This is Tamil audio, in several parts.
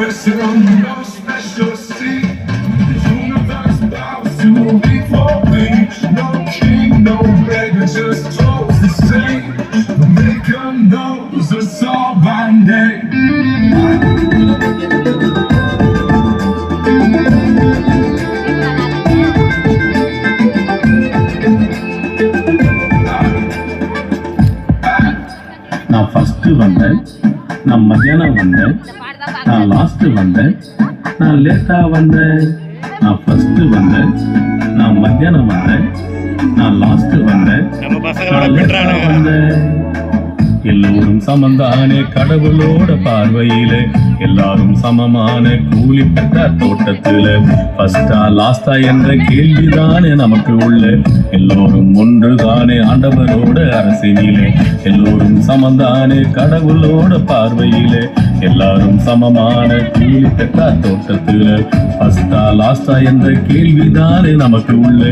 No special seat. The universe bows to me for me. No king, no beggar, just toes the same. Make them knows us all by name. நான் ஃபர்ஸ்ட் வந்தேன், நான் மத்தியானம் வந்தேன், நான் லாஸ்ட் வந்தேன், நான் லேட்டா வந்தேன். நான் ஃபர்ஸ்ட் வந்தேன், நான் மத்தியானம் வந்தேன், நான் லாஸ்ட் வந்தேன், நான் லேட்டா வந்தேன். எல்லோரும் சமந்தானே கடவுளோட பார்வையில, எல்லாரும் சமமான கூலி பெற்ற தோட்டத்துல. ஃபர்ஸ்டா லாஸ்டா என்ற கேள்விதானே நமக்கு உள்ள, எல்லோரும் ஒன்றுதானே ஆண்டவரோட அரசினிலே. எல்லோரும் சமந்தானே கடவுளோட பார்வையில, எல்லாரும் சமமான கூலி பெற்ற தோட்டத்துல. ஃபர்ஸ்டா லாஸ்டா என்ற கேள்விதானே நமக்கு உள்ள,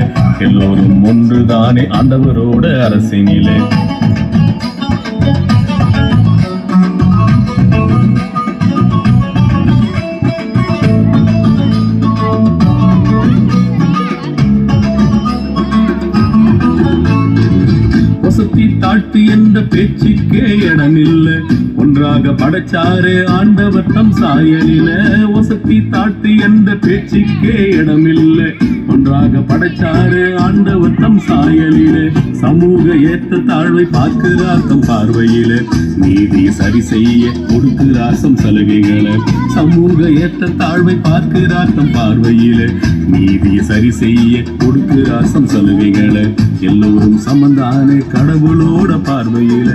எல்லோரும் ஒன்றுதானே ஆண்டவரோட அரசினிலே. வசதி தாழ்த்து என்ற பேச்சுக்கே இடமில்ல, ஒன்றாக படைச்சாரு ஆண்டவர் தம் சாயலில. வசதி தாழ்த்து என்ற பேச்சுக்கே இடமில்ல, ஒன்றாக படைச்சாரு ஆண்டவர் தம் சாயலில. சமூக ஏத்த தாழ்வை பார்க்கிறார் தம் பார்வையில, நீதி சரி செய்ய கொடுக்கிறார் தம் சலுகைகளை. சமூக ஏத்த தாழ்வை பார்க்கிறார் தம் பார்வையில, நீதி சரி செய்ய கொடுக்கிறார் தம் சலுகைகளை. எல்லோரும் சமந்தானே கடவுளோட பார்வையில,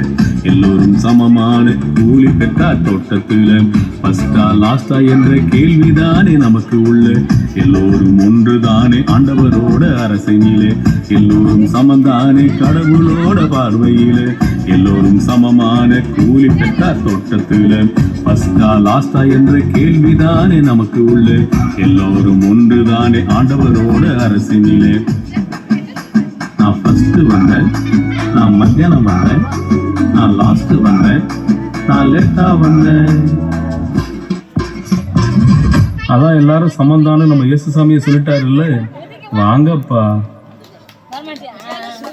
எல்லோரும் சமமான கூலி பெற்றார் தோட்டத்துல. ஃபர்ஸ்டா லாஸ்டா என்ற கேள்விதானே நமக்கு உள்ள, எல்லோரும் ஒன்றுதானே ஆண்டவரோட அரசினிலே. எல்லோரும் சமந்தானே கடவுளோட பார்வையில, எல்லோரும் சமமான கூலி பெற்றார் தோட்டத்துல. ஃபர்ஸ்டா லாஸ்டா என்ற கேள்விதானே நமக்கு உள்ள, எல்லோரும் ஒன்றுதானே ஆண்டவரோட அரசினிலே. நான் ஃபர்ஸ்ட் வந்தேன், நான் மத்தியானம் வந்தேன், நான் லாஸ்ட் வந்தேன், நான் லேட்டா வந்தேன். அதான் எல்லாரும் சமந்தான்னு நம்ம இயேசு சாமியை சொல்லிட்டாருல்ல, வாங்கப்பா.